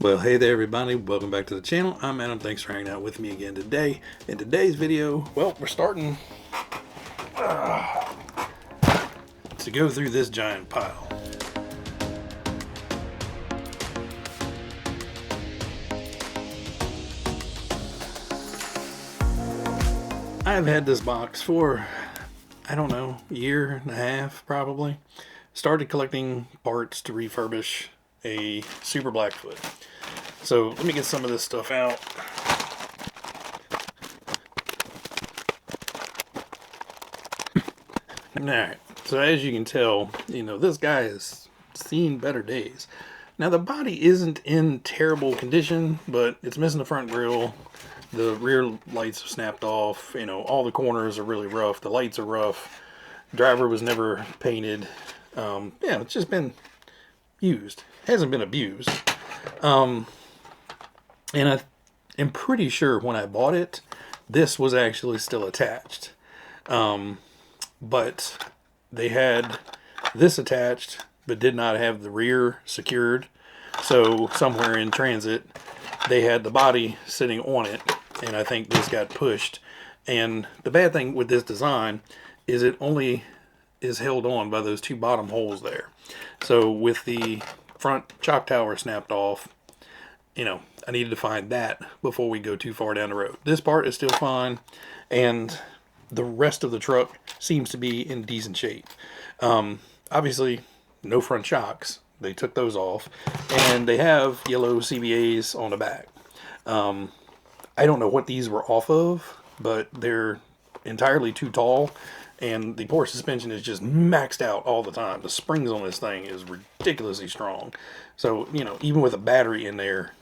Well, hey there everybody, welcome back to the channel. I'm Adam, thanks for hanging out with me again today. In today's video, well, we're starting to go through this giant pile. I've had this box for, I don't know, a year and a half probably. Started collecting parts to refurbish a Super Blackfoot. So let me get some of this stuff out. Alright, so as you can tell, this guy has seen better days. Now the body isn't in terrible condition, but it's missing the front grille. The rear lights have snapped off. All the corners are really rough. The lights are rough. Driver was never painted. Yeah, it's just been used. It hasn't been abused. And I am pretty sure when I bought it, this was actually still attached. But they had this attached, but did not have the rear secured. So somewhere in transit, they had the body sitting on it, and I think this got pushed. And the bad thing with this design is it only is held on by those two bottom holes there. So with the front shock tower snapped off, I needed to find that before we go too far down the road. This part is still fine, and the rest of the truck seems to be in decent shape. Obviously, no front shocks. They took those off, and they have yellow CBAs on the back. I don't know what these were off of, but they're entirely too tall, and the poor suspension is just maxed out all the time. The springs on this thing is ridiculously strong. So, even with a battery in there,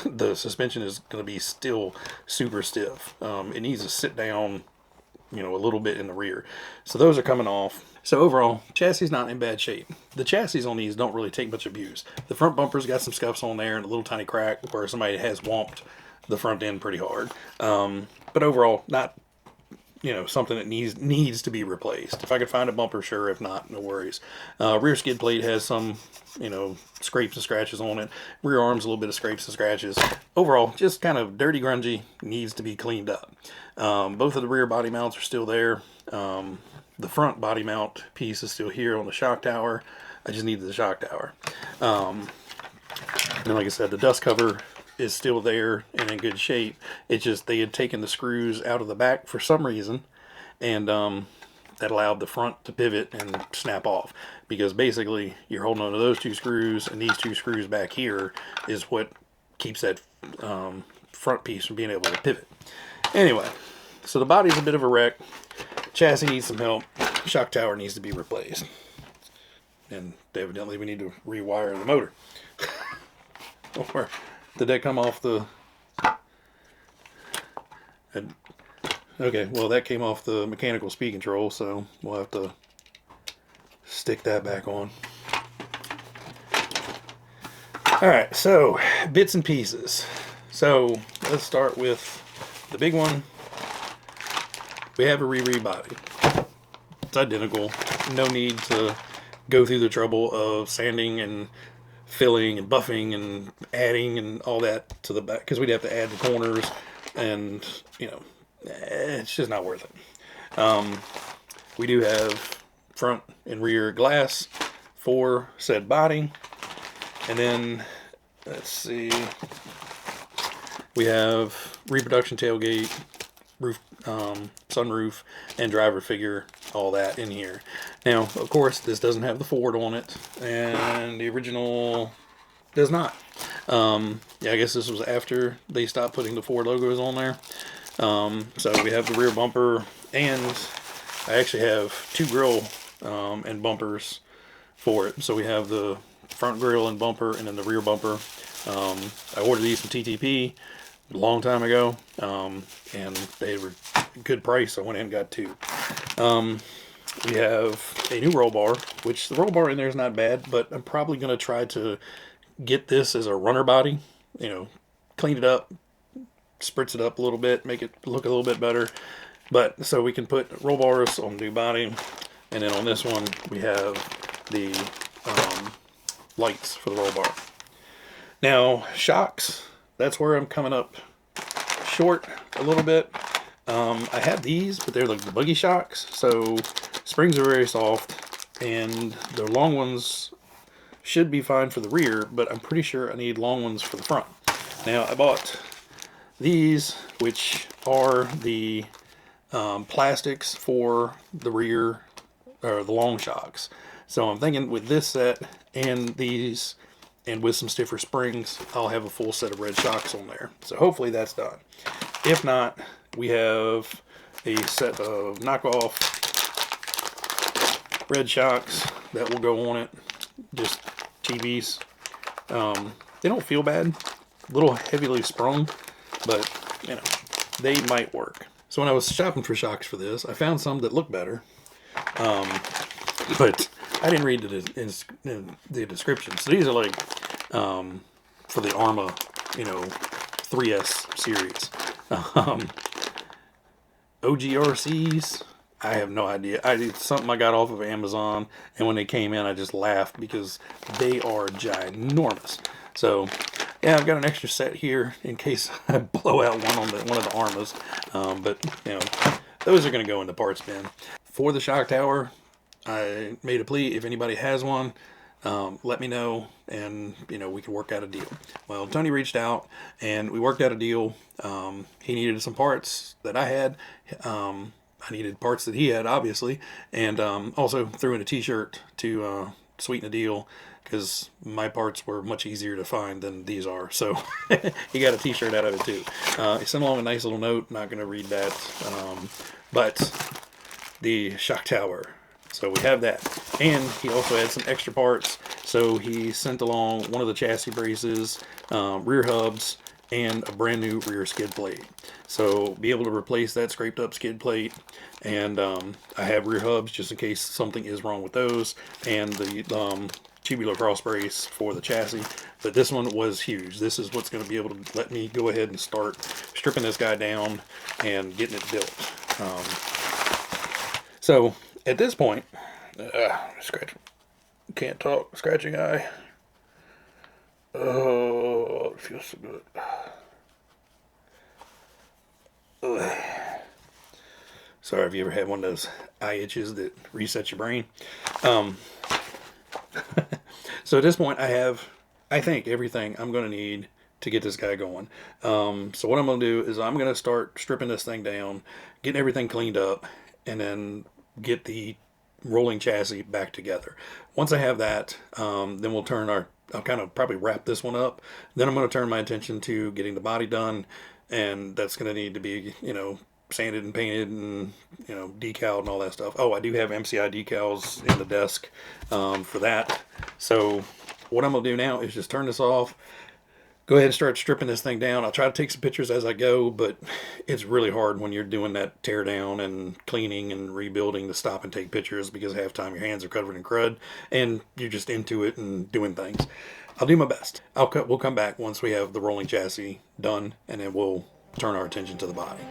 the suspension is going to be still super stiff. It needs to sit down, a little bit in the rear. So those are coming off. So overall, chassis is not in bad shape. The chassis on these don't really take much abuse. The front bumper's got some scuffs on there and a little tiny crack where somebody has whomped the front end pretty hard. But overall, not something that needs to be replaced. If I could find a bumper, sure. If not, no worries. Rear skid plate has some, scrapes and scratches on it. Rear arms, a little bit of scrapes and scratches. Overall, just kind of dirty, grungy, needs to be cleaned up. Both of the rear body mounts are still there. The front body mount piece is still here on the shock tower. I just needed the shock tower. And like I said, the dust cover is still there and in good shape. It's just they had taken the screws out of the back for some reason, and that allowed the front to pivot and snap off, because basically you're holding on to those two screws, and these two screws back here is what keeps that front piece from being able to pivot. Anyway, so the body's a bit of a wreck. Chassis needs some help. Shock tower needs to be replaced, and evidently we need to rewire the motor. Or did that come off the... Okay, well that came off the mechanical speed control, so we'll have to stick that back on. Alright, so bits and pieces. So let's start with the big one. We have a re body. It's identical. No need to go through the trouble of sanding and filling and buffing and adding and all that to the back, because we'd have to add the corners, and it's just not worth it. We do have front and rear glass for said body, and then let's see, we have reproduction tailgate, roof, sunroof, and driver figure, all that in here. Now, of course, this doesn't have the Ford on it, and the original does not. Yeah, I guess this was after they stopped putting the Ford logos on there. So we have the rear bumper, and I actually have two grille and bumpers for it. So we have the front grille and bumper, and then the rear bumper. I ordered these from TTP a long time ago, and they were a good price, so I went ahead and got two. We have a new roll bar, which the roll bar in there is not bad, but I'm probably going to try to get this as a runner body, clean it up, spritz it up a little bit, make it look a little bit better. But so we can put roll bars on the new body, and then on this one we have the lights for the roll bar. Now, shocks, that's where I'm coming up short a little bit. I have these, but they're like the buggy shocks, so springs are very soft, and the long ones should be fine for the rear, but I'm pretty sure I need long ones for the front. Now, I bought these, which are the plastics for the rear, or the long shocks. So I'm thinking with this set and these, and with some stiffer springs, I'll have a full set of red shocks on there. So hopefully that's done. If not, we have a set of knockoff red shocks that will go on it. Just TVs. They don't feel bad. A little heavily sprung, but you know, they might work. So when I was shopping for shocks for this, I found some that looked better. But I didn't read the description. So these are like for the Arma, 3S series. OGRCs, I have no idea. It's something I got off of Amazon, and when they came in, I just laughed because they are ginormous. So, yeah, I've got an extra set here in case I blow out one of the Armas. But those are going to go in the parts bin. For the shock tower, I made a plea. If anybody has one, let me know, and we can work out a deal. Well, Tony reached out, and we worked out a deal. He needed some parts that I had. I needed parts that he had, obviously, and also threw in a t-shirt to sweeten the deal, because my parts were much easier to find than these are. So he got a t-shirt out of it too. He sent along a nice little note. Not going to read that, but the shock tower. So we have that. And he also had some extra parts. So he sent along one of the chassis braces, rear hubs, and a brand new rear skid plate. So be able to replace that scraped up skid plate. And I have rear hubs just in case something is wrong with those. And the tubular cross brace for the chassis. But this one was huge. This is what's going to be able to let me go ahead and start stripping this guy down and getting it built. So at this point, scratch, can't talk, scratching eye. Oh, it feels so good. Ugh. Sorry if you ever had one of those eye itches that resets your brain. So at this point, I think, everything I'm going to need to get this guy going. So what I'm going to do is I'm going to start stripping this thing down, getting everything cleaned up, and then get the rolling chassis back together. Once I have that, then I'll kind of probably wrap this one up. Then I'm going to turn my attention to getting the body done, and that's going to need to be, sanded and painted and, decaled and all that stuff. Oh, I do have MCI decals in the desk for that. So what I'm going to do now is just turn this off, go ahead and start stripping this thing down. I'll try to take some pictures as I go, but it's really hard when you're doing that tear down and cleaning and rebuilding to stop and take pictures, because half the time your hands are covered in crud and you're just into it and doing things. I'll do my best. We'll come back once we have the rolling chassis done, and then we'll turn our attention to the body.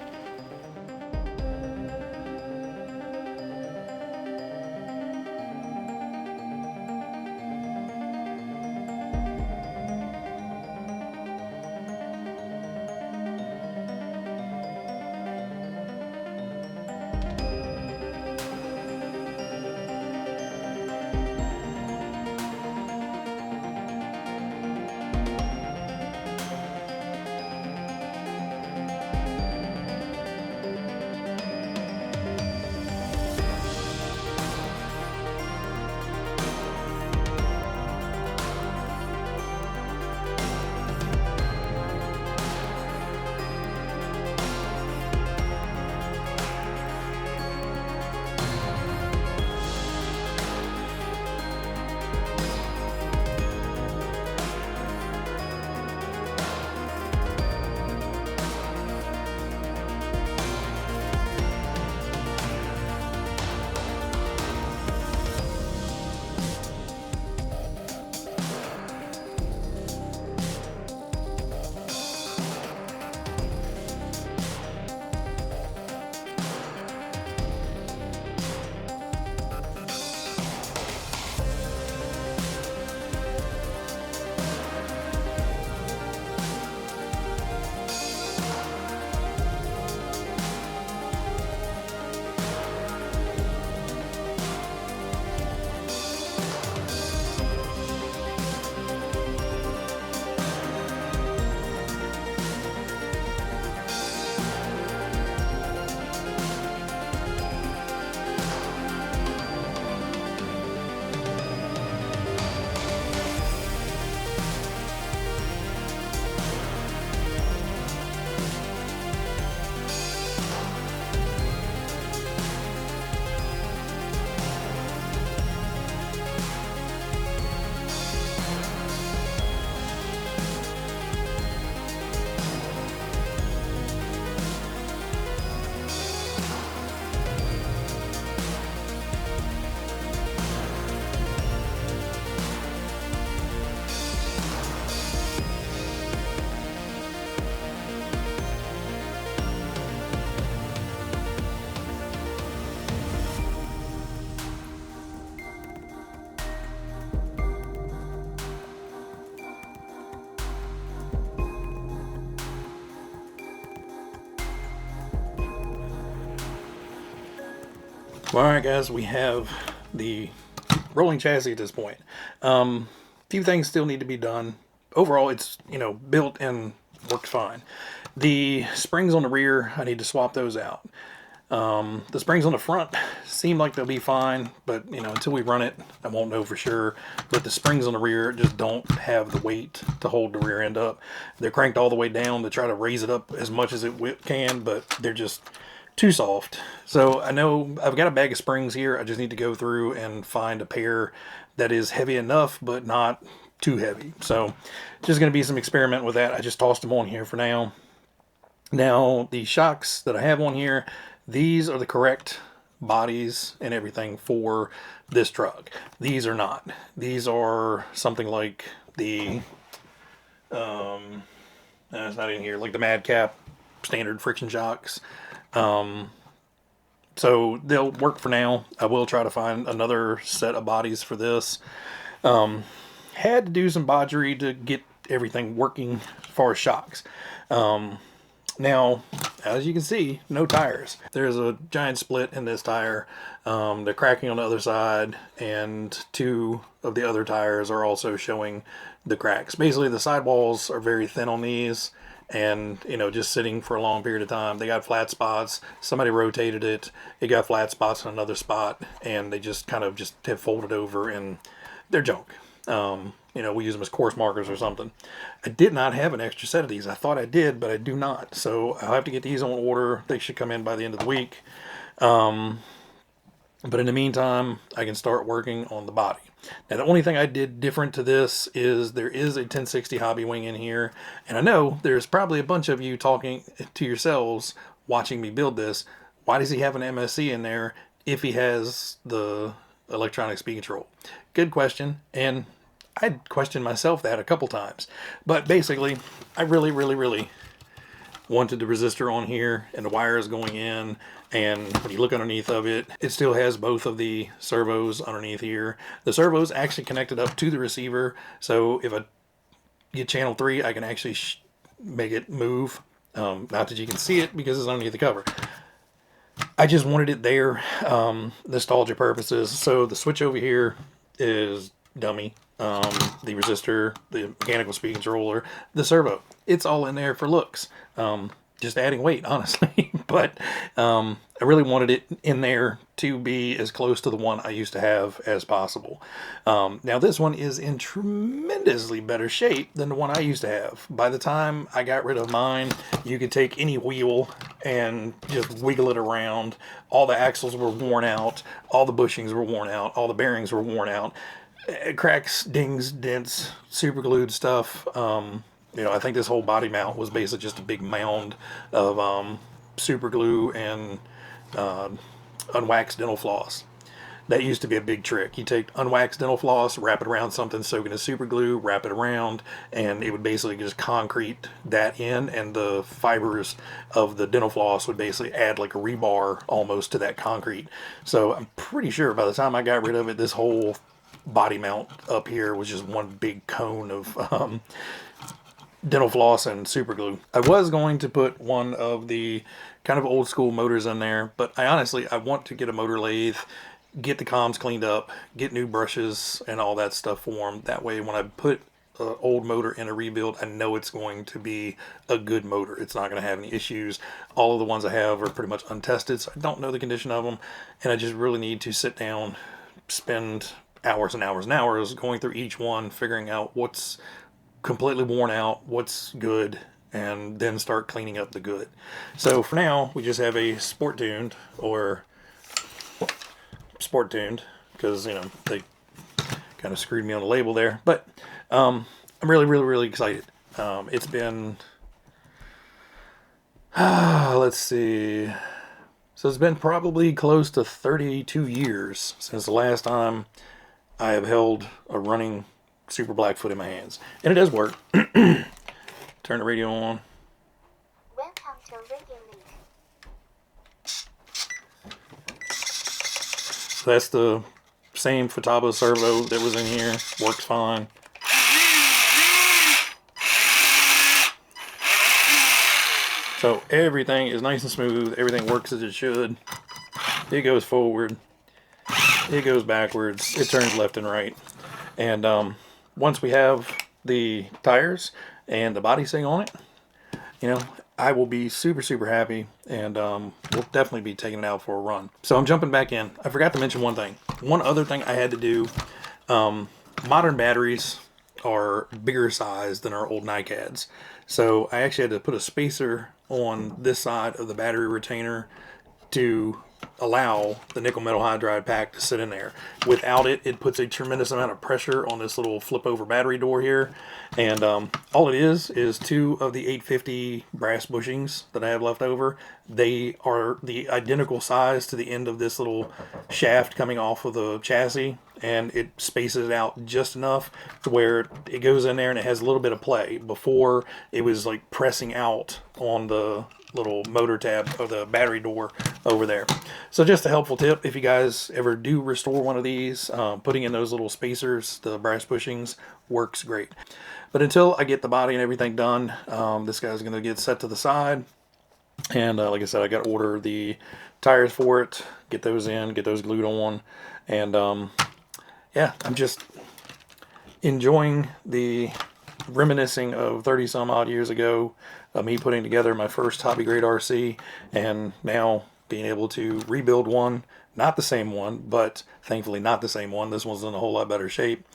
Well, all right, guys, we have the rolling chassis at this point. Few things still need to be done. Overall, it's, you know, built and works fine. The springs on the rear, I need to swap those out. The springs on the front seem like they'll be fine, but, you know, until we run it, I won't know for sure. But the springs on the rear just don't have the weight to hold the rear end up. They're cranked all the way down to try to raise it up as much as it can, but they're just too soft. So I know I've got a bag of springs here. I just need to go through and find a pair that is heavy enough, but not too heavy. So just going to be some experiment with that. I just tossed them on here for now. Now, the shocks that I have on here, these are the correct bodies and everything for this truck. These are not. These are something like the, it's not in here, like the Madcap standard friction shocks. So they'll work for now. I will try to find another set of bodies for this. Had to do some bodgery to get everything working as far as shocks. Now, as you can see, no tires. There's a giant split in this tire. They're cracking on the other side, and two of the other tires are also showing the cracks. Basically, the sidewalls are very thin on these, and, you know, just sitting for a long period of time. They got flat spots. Somebody rotated it. It got flat spots in another spot, and they just kind of just have folded over, and they're junk. You know, we use them as course markers or something. I did not have an extra set of these. I thought I did, but I do not. So I'll have to get these on order. They should come in by the end of the week. But in the meantime, I can start working on the body. Now, the only thing I did different to this is there is a 1060 hobby wing in here. And I know there's probably a bunch of you talking to yourselves watching me build this. Why does he have an MSC in there if he has the electronic speed control? Good question. And I questioned myself that a couple times. But basically, I really wanted the resistor on here and the wires going in, and when you look underneath of it, it still has both of the servos underneath here. The servos actually connected up to the receiver, so if I get channel 3, I can actually make it move. Not that you can see it because it's underneath the cover. I just wanted it there, nostalgia purposes. So the switch over here is dummy. The resistor, the mechanical speed controller, the servo. It's all in there for looks. Just adding weight, honestly. But I really wanted it in there to be as close to the one I used to have as possible. Now this one is in tremendously better shape than the one I used to have. By the time I got rid of mine, you could take any wheel and just wiggle it around. All the axles were worn out. All the bushings were worn out. All the bearings were worn out. Cracks, dings, dents, super glued stuff. You know, I think this whole body mount was basically just a big mound of super glue and unwaxed dental floss. That used to be a big trick. You take unwaxed dental floss, wrap it around something, soak it in super glue, wrap it around, and it would basically just concrete that in, and the fibers of the dental floss would basically add like a rebar almost to that concrete. So I'm pretty sure by the time I got rid of it, this whole body mount up here was just one big cone of dental floss and super glue. I was going to put one of the kind of old school motors in there, but I want to get a motor lathe, get the comms cleaned up, get new brushes and all that stuff for them. That way when I put an old motor in a rebuild, I know it's going to be a good motor. It's not going to have any issues. All of the ones I have are pretty much untested, so I don't know the condition of them, and I just really need to sit down, spend hours and hours and hours going through each one, figuring out what's completely worn out, what's good, and then start cleaning up the good. So for now, we just have a sport tuned, because, you know, they kind of screwed me on the label there. But I'm really excited. It's been, let's see. So it's been probably close to 32 years since the last time I have held a running Super Blackfoot in my hands. And it does work. Turn the radio on. Welcome to Radio Link. So that's the same Futaba servo that was in here. Works fine. So everything is nice and smooth. Everything works as it should. it goes forward, it goes backwards, it turns left and right. And once we have the tires and the body sitting on it, you know, I will be super, super happy, and we'll definitely be taking it out for a run. So I'm jumping back in. I forgot to mention one thing. One other thing I had to do, modern batteries are bigger size than our old NiCads. So I actually had to put a spacer on this side of the battery retainer to allow the nickel metal hydride pack to sit in there. Without it, it puts a tremendous amount of pressure on this little flip over battery door here. And all it is 2 of the 850 brass bushings that I have left over. They are the identical size to the end of this little shaft coming off of the chassis, and it spaces it out just enough to where it goes in there and it has a little bit of play. Before, it was like pressing out on the little motor tab of the battery door over there. So just a helpful tip, if you guys ever do restore one of these, putting in those little spacers, the brass bushings, works great. But until I get the body and everything done, this guy's going to get set to the side. And like I said, I got to order the tires for it, get those in, get those glued on. And yeah, I'm just enjoying the reminiscing of 30 some odd years ago, me putting together my first hobby grade RC, and now being able to rebuild one. Not the same one, but thankfully not the same one. This one's in a whole lot better shape.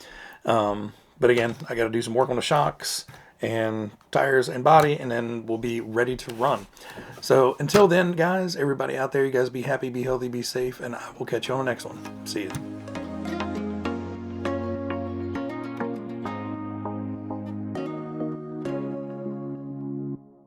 But again, I got to do some work on the shocks and tires and body, and then we'll be ready to run. So until then, guys, everybody out there, you guys be happy, be healthy, be safe, and I will catch you on the next one. See you.